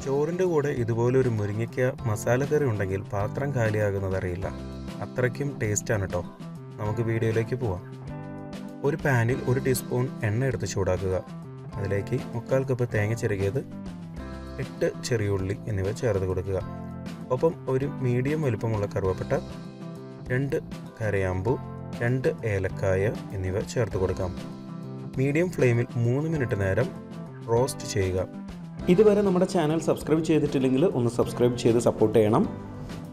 ചോറിൻ്റെ കൂടെ ഇതുപോലൊരു മുരിങ്ങയ്ക്ക മസാലക്കറി ഉണ്ടെങ്കിൽ പാത്രം കാലിയാകുന്നതറിയില്ല. അത്രയ്ക്കും ടേസ്റ്റാണ് കേട്ടോ. നമുക്ക് വീഡിയോയിലേക്ക് പോവാം. ഒരു പാനിൽ 1 ടീസ്പൂൺ എണ്ണ എടുത്ത് ചൂടാക്കുക. അതിലേക്ക് 1/4 കപ്പ് തേങ്ങ ചിരകിയത്, 8 ചെറിയ ഉള്ളി എന്നിവ ചേർത്ത് കൊടുക്കുക. ഒപ്പം ഒരു മീഡിയം വലുപ്പമുള്ള കറുവപ്പട്ട, 2 കരയാമ്പൂ, 2 ഏലക്കായ എന്നിവ ചേർത്ത് കൊടുക്കാം. മീഡിയം ഫ്ലെയിമിൽ 3 മിനിറ്റ് നേരം റോസ്റ്റ് ചെയ്യുക. ഇതുവരെ നമ്മുടെ ചാനൽ സബ്സ്ക്രൈബ് ചെയ്തിട്ടില്ലെങ്കിൽ ഒന്ന് സബ്സ്ക്രൈബ് ചെയ്ത് സപ്പോർട്ട് ചെയ്യണം.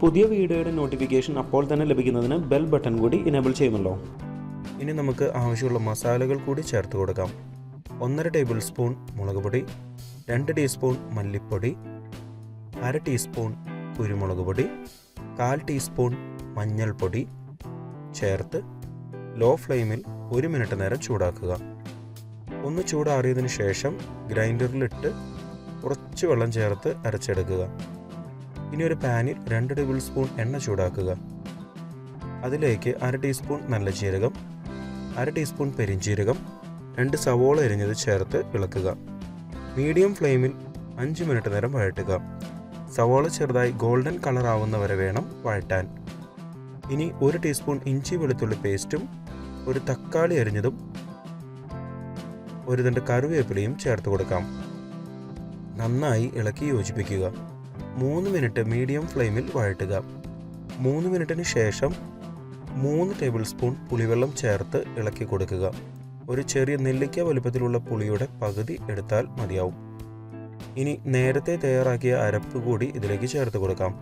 പുതിയ വീഡിയോയുടെ നോട്ടിഫിക്കേഷൻ അപ്പോൾ തന്നെ ലഭിക്കുന്നതിന് ബെൽ ബട്ടൺ കൂടി ഇനേബിൾ ചെയ്യുമല്ലോ. ഇനി നമുക്ക് ആവശ്യമുള്ള മസാലകൾ കൂടി ചേർത്ത് കൊടുക്കാം. 1/2 ടേബിൾ സ്പൂൺ മുളക് പൊടി, 2 ടീസ്പൂൺ മല്ലിപ്പൊടി, 1/2 ടീസ്പൂൺ കുരുമുളക് പൊടി, 1/4 ടീസ്പൂൺ മഞ്ഞൾപ്പൊടി ചേർത്ത് ലോ ഫ്ലെയിമിൽ 1 മിനിറ്റ് നേരം ചൂടാക്കുക. ഒന്ന് ചൂടാറിയതിന് ശേഷം ഗ്രൈൻഡറിലിട്ട് കുറച്ച് വെള്ളം ചേർത്ത് അരച്ചെടുക്കുക. ഇനി ഒരു പാനിൽ 2 ടേബിൾ സ്പൂൺ എണ്ണ ചൂടാക്കുക. അതിലേക്ക് 1/2 ടീസ്പൂൺ നല്ല ജീരകം, 1/2 ടീസ്പൂൺ പെരിഞ്ജീരകം, 2 സവോള അരിഞ്ഞത് ചേർത്ത് ഇളക്കുക. മീഡിയം ഫ്ലെയിമിൽ 5 മിനിറ്റ് നേരം വഴറ്റുക. സവോള ചെറുതായി ഗോൾഡൻ കളർ ആവുന്നവരെ വേണം വഴറ്റാൻ. ഇനി 1 ടീസ്പൂൺ ഇഞ്ചി വെളുത്തുള്ളി പേസ്റ്റും, ഒരു തക്കാളി അരിഞ്ഞതും, 1 തണ്ട് കറിവേപ്പിലയും ചേർത്ത് കൊടുക്കാം. നന്നായി ഇളക്കി യോജിപ്പിക്കുക. 3 മിനിറ്റ് മീഡിയം ഫ്ലെയിമിൽ വഴറ്റുക. 3 മിനിറ്റിന് ശേഷം 3 ടേബിൾ സ്പൂൺ പുളിവെള്ളം ചേർത്ത് ഇളക്കി കൊടുക്കുക. ഒരു ചെറിയ നെല്ലിക്ക വലുപ്പത്തിലുള്ള പുളിയുടെ പകുതി എടുത്താൽ മതിയാവും. ഇനി നേരത്തെ തയ്യാറാക്കിയ അരപ്പ് കൂടി ഇതിലേക്ക് ചേർത്ത് കൊടുക്കാം.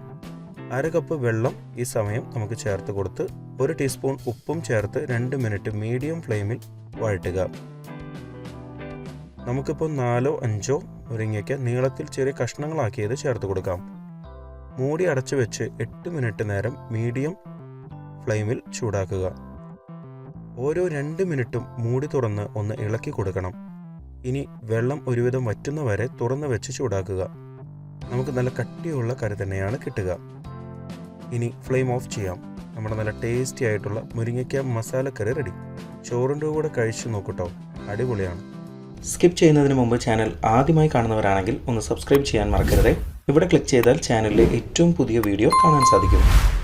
1/2 കപ്പ് വെള്ളം ഈ സമയം നമുക്ക് ചേർത്ത് കൊടുത്ത് 1 ടീസ്പൂൺ ഉപ്പും ചേർത്ത് 2 മിനിറ്റ് മീഡിയം ഫ്ലെയിമിൽ വഴറ്റുക. നമുക്കിപ്പോൾ 4 5 മുരിങ്ങയ്ക്ക നീളത്തിൽ ചെറിയ കഷ്ണങ്ങളാക്കിയത് ചേർത്ത് കൊടുക്കാം. മൂടി അടച്ചു വെച്ച് 8 മിനിറ്റ് നേരം മീഡിയം ഫ്ലെയിമിൽ ചൂടാക്കുക. ഓരോ 2 മിനിറ്റും മൂടി തുറന്ന് ഒന്ന് ഇളക്കി കൊടുക്കണം. ഇനി വെള്ളം ഒരുവിധം വറ്റുന്നവരെ തുറന്ന് വെച്ച് ചൂടാക്കുക. നമുക്ക് നല്ല കട്ടിയുള്ള കറി തന്നെയാണ് കിട്ടുക. ഇനി ഫ്ലെയിം ഓഫ് ചെയ്യാം. നമ്മുടെ നല്ല ടേസ്റ്റി ആയിട്ടുള്ള മുരിങ്ങയ്ക്ക മസാലക്കറി റെഡി. ചോറിൻ്റെ കൂടെ കഴിച്ചു നോക്കൂട്ടോ, അടിപൊളിയാണ്. സ്കിപ്പ് ചെയ്യുന്നതിന് മുമ്പ് ചാനൽ ആദ്യമായി കാണുന്നവരാണെങ്കിൽ ഒന്ന് സബ്സ്ക്രൈബ് ചെയ്യാൻ മറക്കരുത്. ഇവിടെ ക്ലിക്ക് ചെയ്താൽ ചാനലിലെ ഏറ്റവും പുതിയ വീഡിയോ കാണാൻ സാധിക്കും.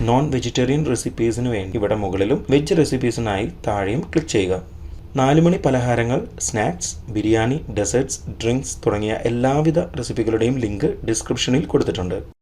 നോൺ വെജിറ്റേറിയൻ റെസിപ്പീസിന് വേണ്ടി ഇവിടെ മുകളിലും വെജ് റെസിപ്പീസിനായി താഴെയും ക്ലിക്ക് ചെയ്യുക. 4 മണി പലഹാരങ്ങൾ, സ്നാക്സ്, ബിരിയാണി, ഡെസേർട്സ്, ഡ്രിങ്ക്സ് തുടങ്ങിയ എല്ലാവിധ റെസിപ്പികളുടെയും ലിങ്ക് ഡിസ്ക്രിപ്ഷനിൽ കൊടുത്തിട്ടുണ്ട്.